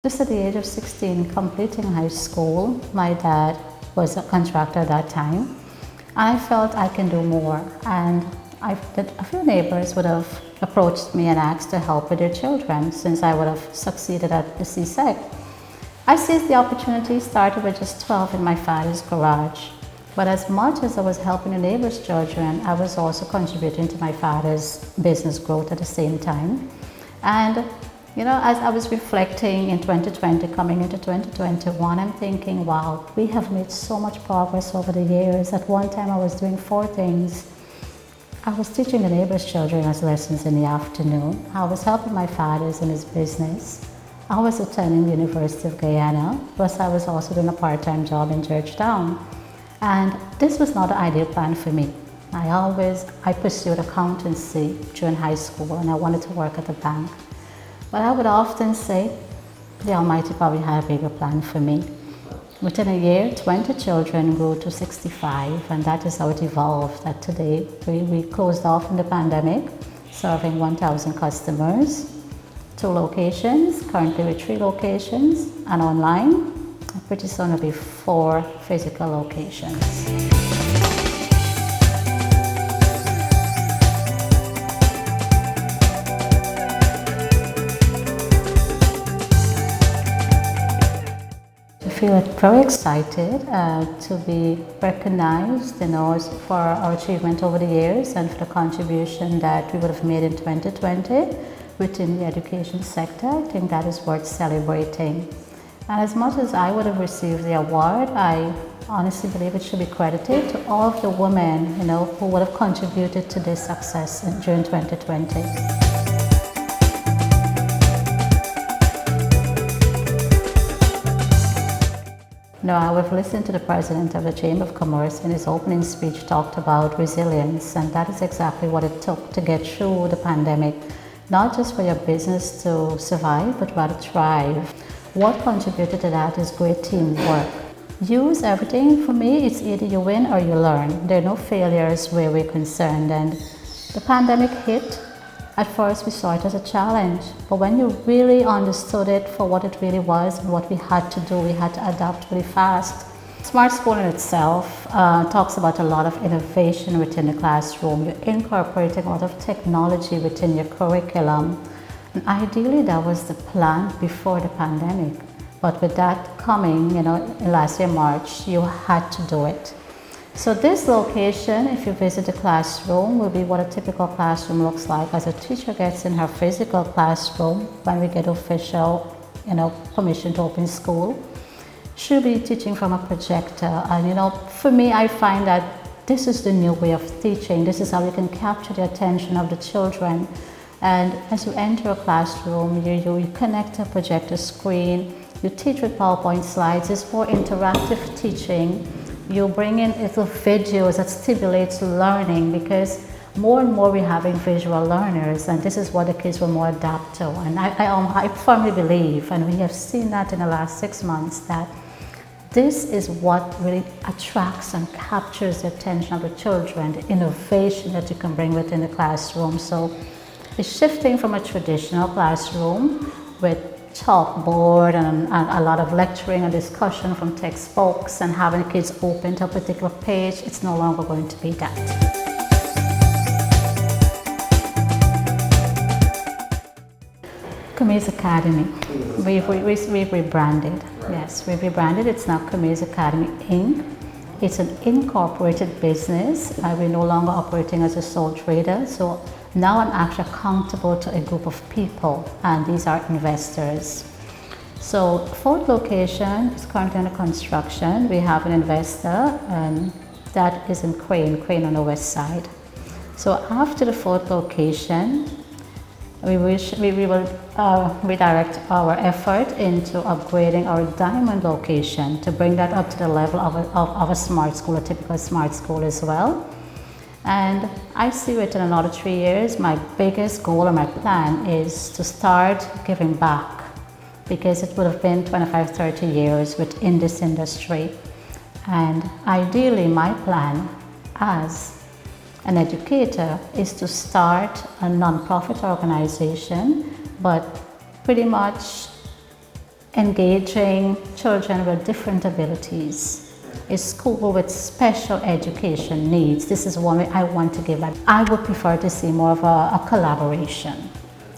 Just at the age of 16, completing high school, my dad was a contractor at that time. I felt I can do more, and a few neighbors would have approached me and asked to help with their children since I would have succeeded at the CSEC. I seized the opportunity, started with just 12 in my father's garage. But as much as I was helping the neighbors' children, I was also contributing to my father's business growth at the same time. And as I was reflecting in 2020, coming into 2021, I'm thinking, wow, we have made so much progress over the years. At one time, I was doing 4 things. I was teaching the neighbors' children as lessons in the afternoon. I was helping my father in his business. I was attending the University of Guyana, plus I was also doing a part-time job in Georgetown. And this was not the ideal plan for me. I pursued accountancy during high school, and I wanted to work at the bank. But I would often say, the Almighty probably had a bigger plan for me. Within a year, 20 children grew to 65, and that is how it evolved. That today, we closed off in the pandemic, serving 1,000 customers, 2 locations, currently with 3 locations, and online. Pretty soon it'll be 4 physical locations. I feel very excited to be recognized, for our achievement over the years and for the contribution that we would have made in 2020 within the education sector. I think that is worth celebrating. And as much as I would have received the award, I honestly believe it should be credited to all of the women, who would have contributed to this success during 2020. I've listened to the president of the Chamber of Commerce in his opening speech talked about resilience, and that is exactly what it took to get through the pandemic, not just for your business to survive, but rather thrive. What contributed to that is great teamwork. Use everything. For me, it's either you win or you learn. There are no failures where we're concerned. And the pandemic hit. At first, we saw it as a challenge. But when you really understood it for what it really was and what we had to do, we had to adapt really fast. Smart School in itself talks about a lot of innovation within the classroom. You're incorporating a lot of technology within your curriculum. And ideally, that was the plan before the pandemic. But with that coming, in last year, March, you had to do it. So this location, if you visit the classroom, will be what a typical classroom looks like as a teacher gets in her physical classroom when we get official, permission to open school. She'll be teaching from a projector. And, for me, I find that this is the new way of teaching. This is how you can capture the attention of the children. And as you enter a classroom, you connect a projector screen, you teach with PowerPoint slides. It's more interactive teaching. You bring in little videos that stimulates learning, because more and more we're having visual learners, and this is what the kids will more adapt to. And I firmly believe, and we have seen that in the last 6 months, that this is what really attracts and captures the attention of the children, the innovation that you can bring within the classroom. So it's shifting from a traditional classroom with chalkboard and a lot of lecturing and discussion from textbooks and having the kids open to a particular page. It's no longer going to be that. Camille's Academy. We've rebranded. Yes, we've rebranded. It's now Camille's Academy Inc. It's an incorporated business. We're no longer operating as a sole trader. So now I'm actually accountable to a group of people, and these are investors. So 4th location is currently under construction. We have an investor, and that is in Crane on the west side. So after the 4th location, we will redirect our effort into upgrading our Diamond location to bring that up to the level of a smart school, a typical smart school as well. And I see within another 3 years, my biggest goal or my plan is to start giving back, because it would have been 25, 30 years within this industry. And ideally, my plan as an educator is to start a non-profit organization, but pretty much engaging children with different abilities, a school with special education needs. This is one way I want to give back. I would prefer to see more of a collaboration.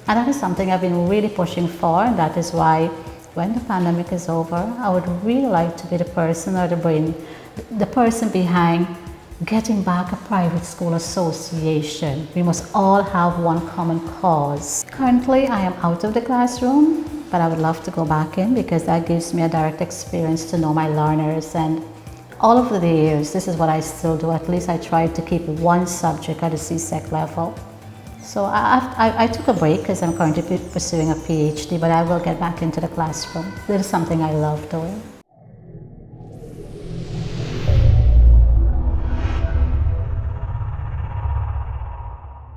And that is something I've been really pushing for, and that is why when the pandemic is over, I would really like to be the person or the person behind getting back a private school association. We must all have one common cause. Currently, I am out of the classroom, but I would love to go back in because that gives me a direct experience to know my learners. And all of the years, this is what I still do. At least I try to keep one subject at a CSEC level. So I took a break because I'm currently pursuing a PhD, but I will get back into the classroom. This is something I love doing.